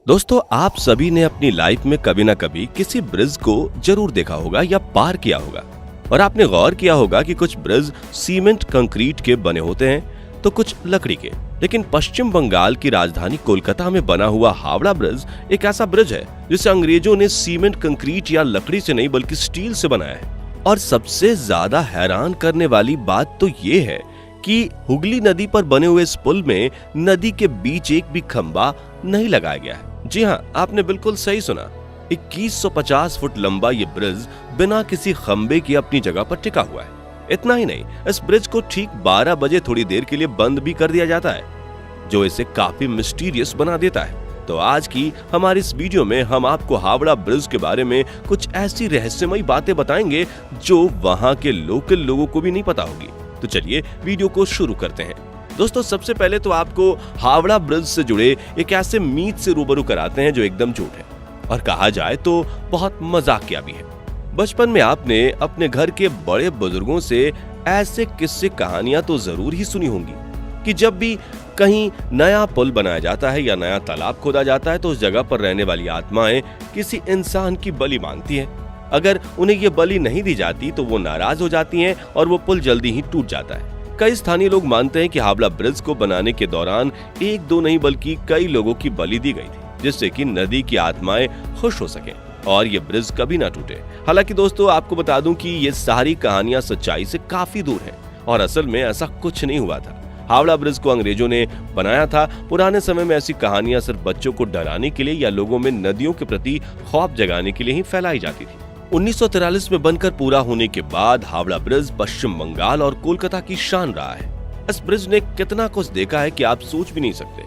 दोस्तों, आप सभी ने अपनी लाइफ में कभी ना कभी किसी ब्रिज को जरूर देखा होगा या पार किया होगा। और आपने गौर किया होगा कि कुछ ब्रिज सीमेंट कंक्रीट के बने होते हैं तो कुछ लकड़ी के। लेकिन पश्चिम बंगाल की राजधानी कोलकाता में बना हुआ हावड़ा ब्रिज एक ऐसा ब्रिज है जिसे अंग्रेजों ने सीमेंट कंक्रीट या लकड़ी से नहीं बल्कि स्टील से बनाया है। और सबसे ज्यादा हैरान करने वाली बात तो ये है कि हुगली नदी पर बने हुए इस पुल में नदी के बीच एक भी खंबा नहीं लगाया गया है। जी हाँ, आपने बिल्कुल सही सुना। 2150 फुट लंबा ये ब्रिज बिना किसी खंबे के अपनी जगह पर टिका हुआ है। इतना ही नहीं, इस ब्रिज को ठीक 12 बजे थोड़ी देर के लिए बंद भी कर दिया जाता है, जो इसे काफी मिस्टीरियस बना देता है। तो आज की हमारी इस वीडियो में हम आपको हावड़ा ब्रिज के बारे में कुछ ऐसी रहस्यमयी बातें बताएंगे जो वहां के लोकल लोगों को भी नहीं पता होगी। तो चलिए वीडियो को शुरू करते हैं। दोस्तों, सबसे पहले तो आपको हावड़ा ब्रिज से जुड़े एक ऐसे मीथ से रूबरू कराते हैं जो एकदम झूठ है और कहा जाए तो बहुत मजाकिया भी है। बचपन में आपने अपने घर के बड़े बुजुर्गों से ऐसे किस्से कहानियां तो जरूर ही सुनी होंगी कि जब भी कहीं नया पुल बनाया जाता है या नया तालाब खोदा जाता है तो उस जगह पर रहने वाली आत्माएं किसी इंसान की बलि मांगती हैं। अगर उन्हें ये बलि नहीं दी जाती तो वो नाराज हो जाती हैं और वो पुल जल्दी ही टूट जाता है। कई स्थानीय लोग मानते हैं कि हावड़ा ब्रिज को बनाने के दौरान एक दो नहीं बल्कि कई लोगों की बलि दी गई थी, जिससे कि नदी की आत्माएं खुश हो सकें और ये ब्रिज कभी ना टूटे। हालांकि दोस्तों, आपको बता दूं कि ये सारी कहानियां सच्चाई से काफी दूर हैं और असल में ऐसा कुछ नहीं हुआ था। हावड़ा ब्रिज को अंग्रेजों ने बनाया था। पुराने समय में ऐसी कहानियां सिर्फ बच्चों को डराने के लिए या लोगों में नदियों के प्रति खौफ जगाने के लिए ही फैलाई जाती थी। 1943 में बनकर पूरा होने के बाद हावड़ा ब्रिज पश्चिम बंगाल और कोलकाता की शान रहा है। इस ब्रिज ने कितना कुछ देखा है कि आप सोच भी नहीं सकते।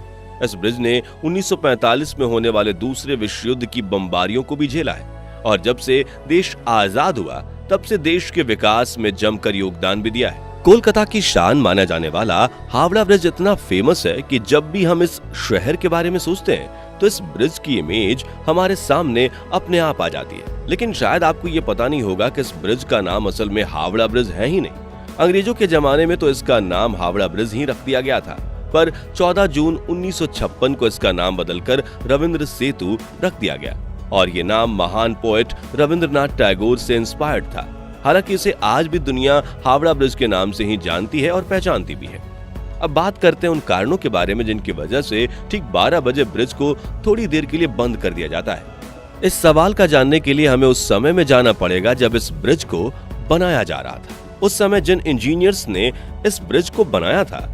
इस ब्रिज ने 1945 में होने वाले दूसरे विश्व युद्ध की बमबारियों को भी झेला है और जब से देश आजाद हुआ तब से देश के विकास में जमकर योगदान भी दिया है। कोलकाता की शान माना जाने वाला हावड़ा ब्रिज इतना फेमस है कि जब भी हम इस शहर के बारे में सोचते हैं तो इस ब्रिज की इमेज हमारे सामने अपने आप आ जाती है। लेकिन शायद आपको ये पता नहीं होगा कि इस ब्रिज का नाम असल में हावड़ा ब्रिज है ही नहीं। अंग्रेजों के जमाने में तो इसका नाम हावड़ा ब्रिज ही रख दिया गया था, पर 14 जून 1956 को इसका नाम बदलकर रविंद्र सेतु रख दिया गया और ये नाम महान पोएट रविंद्रनाथ टैगोर से इंस्पायर्ड था। हालांकि इसे आज भी दुनिया हावड़ा ब्रिज के नाम से ही जानती है और पहचानती भी है। अब बात करते हैं उन कारणों के बारे में जिनकी वजह से ठीक 12 बजे ब्रिज को थोड़ी देर के लिए बंद कर दिया जाता है। इस सवाल का जानने के लिए हमें उस समय में जाना पड़ेगा जब इस ब्रिज को बनाया जा रहा था। उस समय जिन इंजीनियर्स ने इस ब्रिज को बनाया था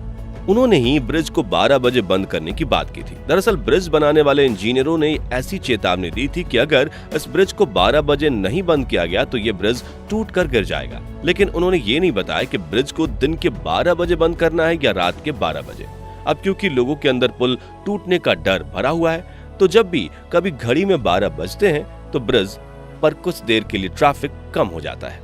उन्होंने ही ब्रिज को 12 बजे बंद करने की बात की थी। दरअसल ब्रिज बनाने वाले इंजीनियरों ने ऐसी चेतावनी दी थी कि अगर इस ब्रिज को 12 बजे नहीं बंद किया गया तो ये ब्रिज टूट कर गिर जाएगा। लेकिन उन्होंने ये नहीं बताया कि ब्रिज को दिन के 12 बजे बंद करना है या रात के 12 बजे। अब क्योंकि लोगों के अंदर पुल टूटने का डर भरा हुआ है तो जब भी कभी घड़ी में 12 बजते हैं तो ब्रिज पर कुछ देर के लिए ट्रैफिक कम हो जाता है।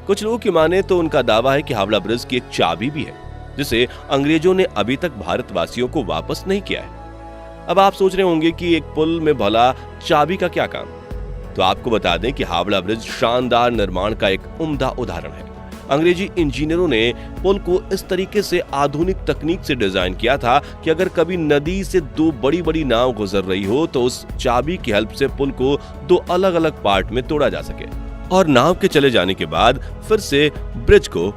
कुछ लोगों की माने तो उनका दावा है कि हावड़ा ब्रिज की एक चाबी भी है जिसे अंग्रेजों ने अभी तक भारतवासियों को वापस नहीं किया है। अब आप सोच रहे होंगे कि एक पुल में भला चाबी का क्या काम? तो आपको बता दें कि हावड़ा ब्रिज शानदार निर्माण का एक उम्दा उदाहरण है। अंग्रेजी इंजीनियरों ने पुल को इस तरीके से आधुनिक तकनीक से डिजाइन किया था कि अगर कभी नदी से दो बड़ी बड़ी नाव गुजर रही हो तो उस चाबी की हेल्प से पुल को दो अलग अलग पार्ट में तोड़ा जा सके और नाव के चले जाने के बाद फिर से ब्रिज को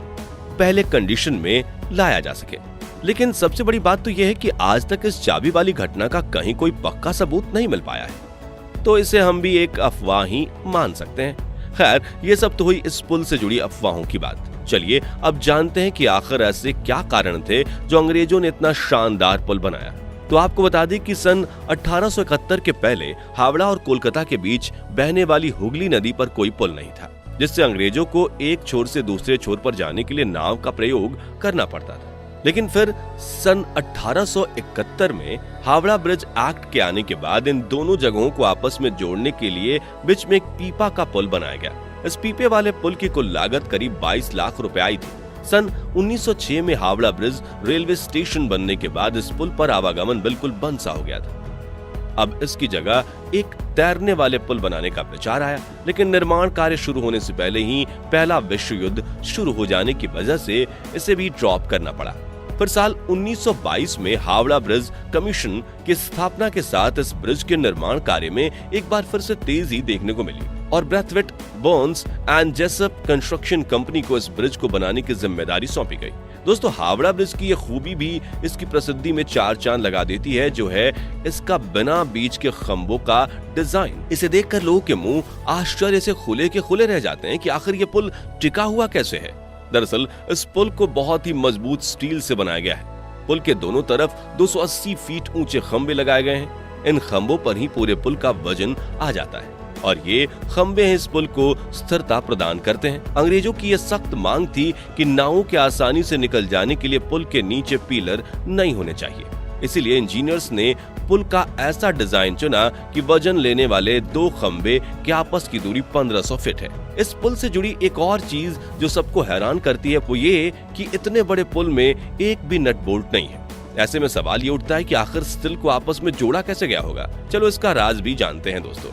पहले कंडीशन में लाया जा सके। लेकिन सबसे बड़ी बात तो यह है कि आज तक इस चाबी वाली घटना का कहीं कोई पक्का सबूत नहीं मिल पाया है, तो इसे हम भी एक अफवाह ही मान सकते हैं। खैर, ये सब तो हुई इस पुल से जुड़ी अफवाहों की बात। चलिए अब जानते हैं कि आखिर ऐसे क्या कारण थे जो अंग्रेजों ने इतना शानदार पुल बनाया। तो आपको बता दें कि सन 1871 के पहले हावड़ा और कोलकाता के बीच बहने वाली हुगली नदी पर कोई पुल नहीं था, जिससे अंग्रेजों को एक छोर से दूसरे छोर पर जाने के लिए नाव का प्रयोग करना पड़ता था। लेकिन फिर सन 1871 में हावड़ा ब्रिज एक्ट के आने के बाद इन दोनों जगहों को आपस में जोड़ने के लिए बीच में एक पीपा का पुल बनाया गया। इस पीपे वाले पुल की कुल लागत करीब 22 लाख रुपए आई थी। सन 1906 में हावड़ा ब्रिज रेलवे स्टेशन बनने के बाद इस पुल पर आवागमन बिल्कुल बंद सा हो गया था। अब इसकी जगह एक तैरने वाले पुल बनाने का विचार आया, लेकिन निर्माण कार्य शुरू होने से पहले ही पहला विश्व युद्ध शुरू हो जाने की वजह से इसे भी ड्रॉप करना पड़ा। फिर साल 1922 में हावड़ा ब्रिज कमीशन की स्थापना के साथ इस ब्रिज के निर्माण कार्य में एक बार फिर से तेजी देखने को मिली और Brathwaite, Burns and Jessop construction company को इस ब्रिज को बनाने की जिम्मेदारी सौंपी गई। दोस्तों, हावड़ा ब्रिज की यह खूबी भी इसकी प्रसिद्धि में चार चांद लगा देती है, जो है इसका बिना बीच के खंभों का डिजाइन। इसे देखकर लोगों के मुंह आश्चर्य से खुले के खुले रह जाते हैं कि आखिर ये पुल टिका हुआ कैसे है। दरअसल इस पुल को बहुत ही मजबूत स्टील से बनाया गया है। पुल के दोनों तरफ 280 फीट ऊंचे खंभे लगाए गए हैं। इन खंभों पर ही पूरे पुल का वजन आ जाता है और ये खंभे इस पुल को स्थिरता प्रदान करते हैं। अंग्रेजों की यह सख्त मांग थी कि नावों के आसानी से निकल जाने के लिए पुल के नीचे पिलर नहीं होने चाहिए। इसीलिए इंजीनियर्स ने पुल का ऐसा डिजाइन चुना कि वजन लेने वाले दो खंभे की आपस की दूरी 1500 फीट है। इस पुल से जुड़ी एक और चीज जो सबको हैरान करती है वो ये कि इतने बड़े पुल में एक भी नट बोल्ट नहीं है। ऐसे में सवाल ये उठता है कि आखिर स्टील को आपस में जोड़ा कैसे गया होगा। चलो इसका राज भी जानते हैं दोस्तों।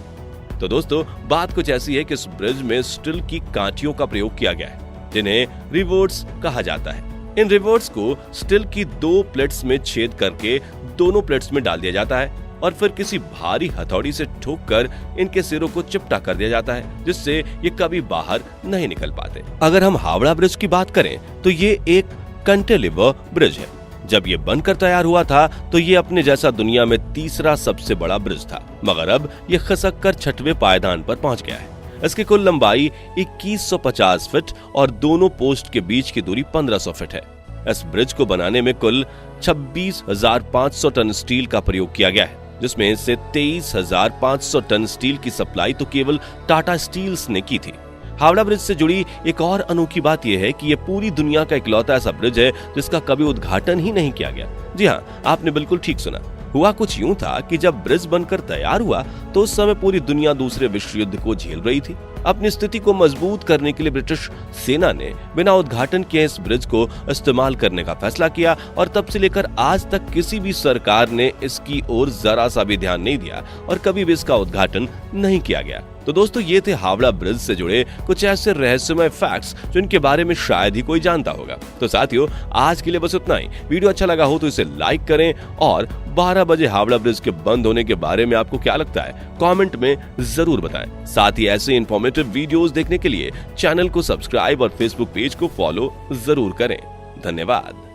तो दोस्तों, बात कुछ ऐसी है कि इस ब्रिज में स्टील की कांटियों का प्रयोग किया गया है, जिन्हें रिवर्ट्स कहा जाता है। इन रिवर्ट्स को स्टील की दो प्लेट्स में छेद करके दोनों प्लेट्स में डाल दिया जाता है और फिर किसी भारी हथौड़ी से ठोककर इनके सिरों को चिपटा कर दिया जाता है, जिससे ये कभी बाहर नहीं निकल पाते। अगर हम हावड़ा ब्रिज की बात करें तो ये एक कैंटिलीवर ब्रिज है। जब ये बनकर तैयार हुआ था तो ये अपने जैसा दुनिया में तीसरा सबसे बड़ा ब्रिज था, मगर अब ये खिसक कर 6वें पायदान पर पहुंच गया है। इसकी कुल लंबाई 2150 फीट और दोनों पोस्ट के बीच की दूरी 1500 फीट है। इस ब्रिज को बनाने में कुल 26,500 टन स्टील का प्रयोग किया गया है, जिसमें से 23,500 टन स्टील की सप्लाई तो केवल टाटा स्टील्स ने की थी। हावड़ा ब्रिज से जुड़ी एक और अनोखी बात यह है कि यह पूरी दुनिया का इकलौता ऐसा ब्रिज है जिसका कभी उद्घाटन ही नहीं किया गया। जी हाँ, आपने बिल्कुल ठीक सुना। हुआ कुछ यूं था कि जब ब्रिज बनकर तैयार हुआ तो उस समय पूरी दुनिया दूसरे विश्व युद्ध को झेल रही थी। अपनी स्थिति को मजबूत करने के लिए ब्रिटिश सेना ने बिना उद्घाटन किए इस ब्रिज को इस्तेमाल करने का फैसला किया और तब से लेकर आज तक किसी भी सरकार ने इसकी ओर जरा सा भी ध्यान नहीं दिया और कभी भी इसका उद्घाटन नहीं किया गया। तो दोस्तों, ये थे हावड़ा ब्रिज से जुड़े कुछ ऐसे रहस्यमय फैक्ट्स जिनके बारे में शायद ही कोई जानता होगा। तो साथियों, आज के लिए बस उतना ही। वीडियो अच्छा लगा हो तो इसे लाइक करें और 12 बजे हावड़ा ब्रिज के बंद होने के बारे में आपको क्या लगता है कमेंट में जरूर बताएं। साथ ही ऐसे इंफॉर्मेटिव वीडियोस देखने के लिए चैनल को सब्सक्राइब और फेसबुक पेज को फॉलो जरूर करें। धन्यवाद।